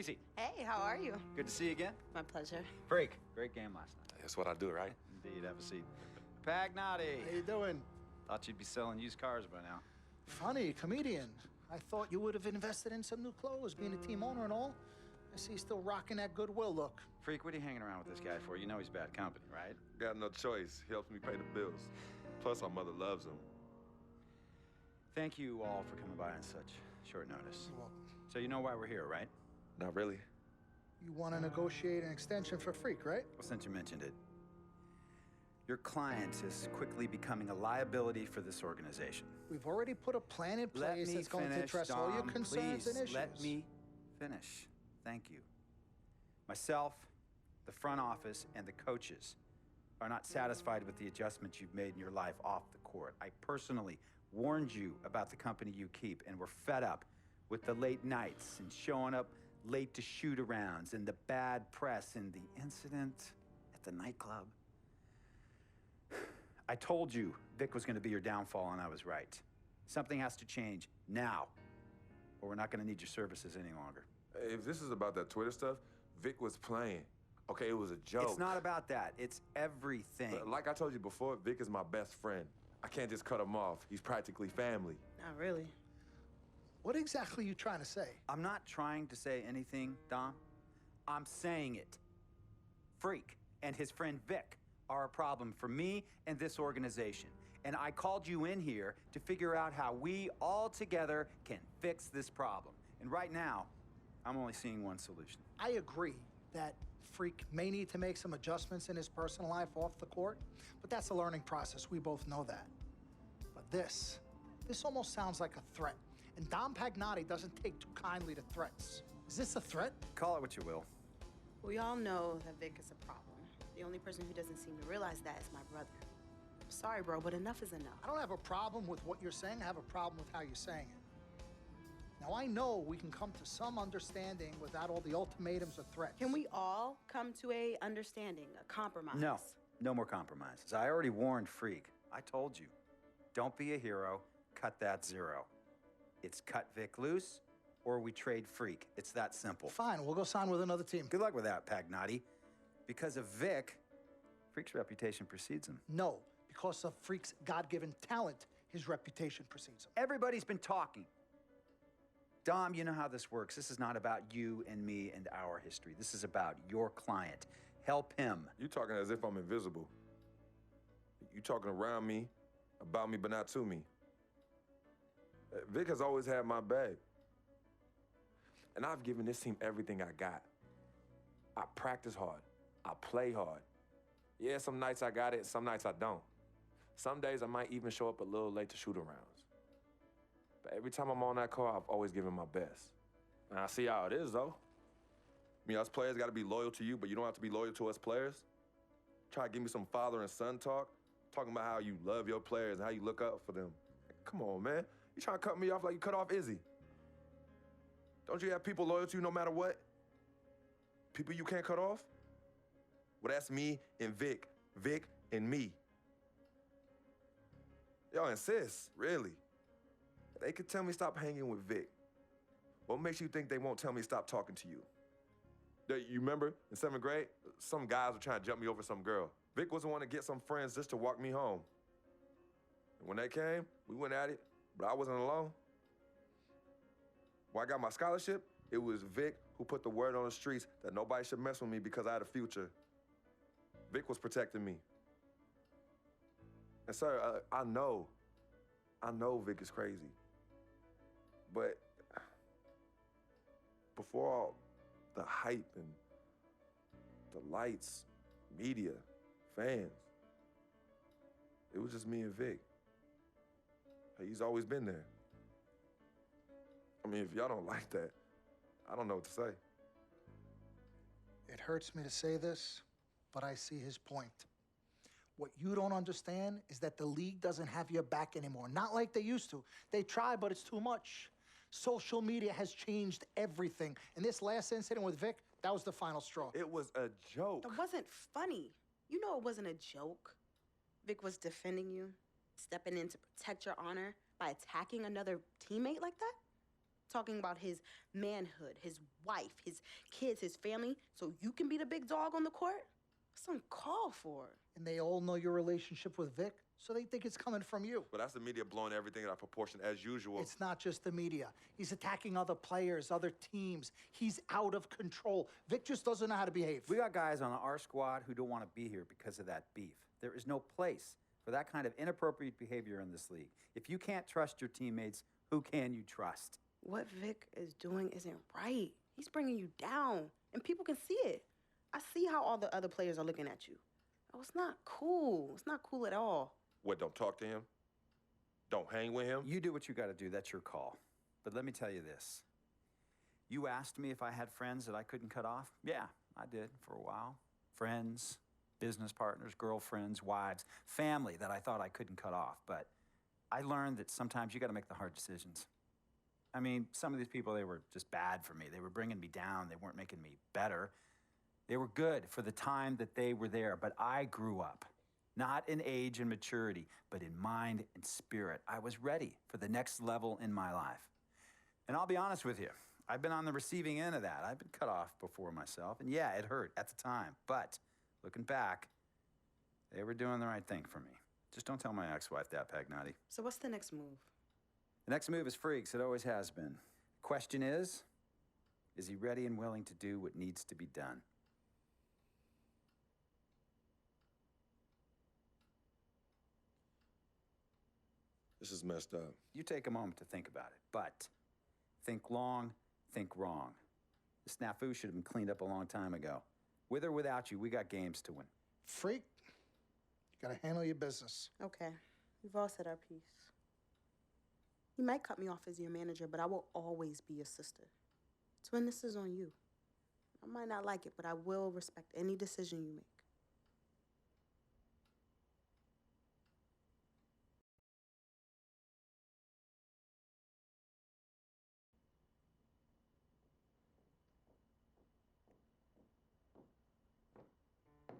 Cece. Hey, how are you? Good to see you again. My pleasure. Freak. Great game last night. That's what I do, right? Indeed. Have a seat. Pagnotti. How you doing? Thought you'd be selling used cars by now. Funny, comedian. I thought you would have invested in some new clothes, being a team owner and all. I see you still rocking that Goodwill look. Freak, what are you hanging around with this guy for? You know he's bad company, right? Got no choice. He helps me pay the bills. Plus, our mother loves him. Thank you all for coming by on such short notice. You're welcome. So you know why we're here, right? Not really. You want to negotiate an extension for Freak, right? Well, since you mentioned it, your client is quickly becoming a liability for this organization. We've already put a plan in Let place me that's going to finish, address all your Dom, concerns please. and issues. Let me finish. Thank you. Myself, the front office, and the coaches are not satisfied with the adjustments you've made in your life off the court. I personally warned you about the company you keep, and we're fed up with the late nights and showing up late to shoot-arounds and the bad press and the incident at the nightclub. I told you Vic was going to be your downfall, and I was right. Something has to change now, or we're not going to need your services any longer. If this is about that Twitter stuff, Vic was playing. Okay, it was a joke. It's not about that. It's everything. Like I told you before, Vic is my best friend. I can't just cut him off. He's practically family. Not really. What exactly are you trying to say? I'm not trying to say anything, Dom. I'm saying it. Freak and his friend Vic are a problem for me and this organization. And I called you in here to figure out how we all together can fix this problem. And right now, I'm only seeing one solution. I agree that Freak may need to make some adjustments in his personal life off the court, but that's a learning process. We both know that. But this almost sounds like a threat. And Dom Pagnotti doesn't take too kindly to threats. Is this a threat? Call it what you will. We all know that Vic is a problem. The only person who doesn't seem to realize that is my brother. I'm sorry, bro, but enough is enough. I don't have a problem with what you're saying. I have a problem with how you're saying it. Now, I know we can come to some understanding without all the ultimatums or threats. Can we all come to a understanding, a compromise? No more compromises. I already warned Freak. I told you. Don't be a hero. Cut that zero. It's cut Vic loose, or we trade Freak. It's that simple. Fine, we'll go sign with another team. Good luck with that, Pagnotti. Because of Vic, Freak's reputation precedes him. No, because of Freak's God-given talent, his reputation precedes him. Everybody's been talking. Dom, you know how this works. This is not about you and me and our history. This is about your client. Help him. You talking as if I'm invisible. You talking around me, about me, but not to me. Vic has always had my back. And I've given this team everything I got. I practice hard. I play hard. Yeah, some nights I got it, some nights I don't. Some days I might even show up a little late to shoot-arounds. But every time I'm on that court, I've always given my best. And I see how it is, though. I mean, us players got to be loyal to you, but you don't have to be loyal to us players. Try to give me some father and son talk, talking about how you love your players and how you look up for them. Come on, man. You trying to cut me off like you cut off Izzy. Don't you have people loyal to you no matter what? People you can't cut off? Well, that's me and Vic. Vic and me. Y'all insist, really. They could tell me stop hanging with Vic. What makes you think they won't tell me stop talking to you? You remember in 7th grade, some guys were trying to jump me over some girl. Vic was the one to get some friends just to walk me home. And when they came, we went at it, but I wasn't alone. When I got my scholarship, it was Vic who put the word on the streets that nobody should mess with me because I had a future. Vic was protecting me. And sir, I know Vic is crazy. But before all the hype and the lights, media, fans, it was just me and Vic. He's always been there. I mean, if y'all don't like that, I don't know what to say. It hurts me to say this, but I see his point. What you don't understand is that the league doesn't have your back anymore. Not like they used to. They try, but it's too much. Social media has changed everything. And this last incident with Vic, that was the final straw. It was a joke. It wasn't funny. You know it wasn't a joke. Vic was defending you, stepping in to protect your honor by attacking another teammate like that. talking about his manhood, his wife, his kids, his family, so you can be the big dog on the court? That's uncalled for. And they all know your relationship with Vic, so they think it's coming from you. But that's the media blowing everything out of proportion as usual. It's not just the media. He's attacking other players, other teams. He's out of control. Vic just doesn't know how to behave. We got guys on our squad who don't want to be here because of that beef. There is no place for that kind of inappropriate behavior in this league. If you can't trust your teammates, who can you trust? What Vic is doing isn't right. He's bringing you down, and people can see it. I see how all the other players are looking at you. Oh, it's not cool. It's not cool at all. What, don't talk to him? Don't hang with him? You do what you got to do. That's your call. But let me tell you this. You asked me if I had friends that I couldn't cut off? Yeah, I did for a while. Friends, business partners, girlfriends, wives, family that I thought I couldn't cut off. But I learned that sometimes you got to make the hard decisions. I mean, some of these people, they were just bad for me. They were bringing me down. They weren't making me better. They were good for the time that they were there. But I grew up, not in age and maturity, but in mind and spirit. I was ready for the next level in my life. And I'll be honest with you, I've been on the receiving end of that. I've been cut off before myself. And yeah, it hurt at the time. But looking back, they were doing the right thing for me. Just don't tell my ex-wife that, Pagnotti. So what's the next move? The next move is Freaks. It always has been. Question is he ready and willing to do what needs to be done? This is messed up. You take a moment to think about it, but think long, think wrong. The snafu should have been cleaned up a long time ago. With or without you, we got games to win. Freak, you gotta handle your business. Okay, we've all said our piece. You might cut me off as your manager, but I will always be your sister. Twin, this is on you. I might not like it, but I will respect any decision you make.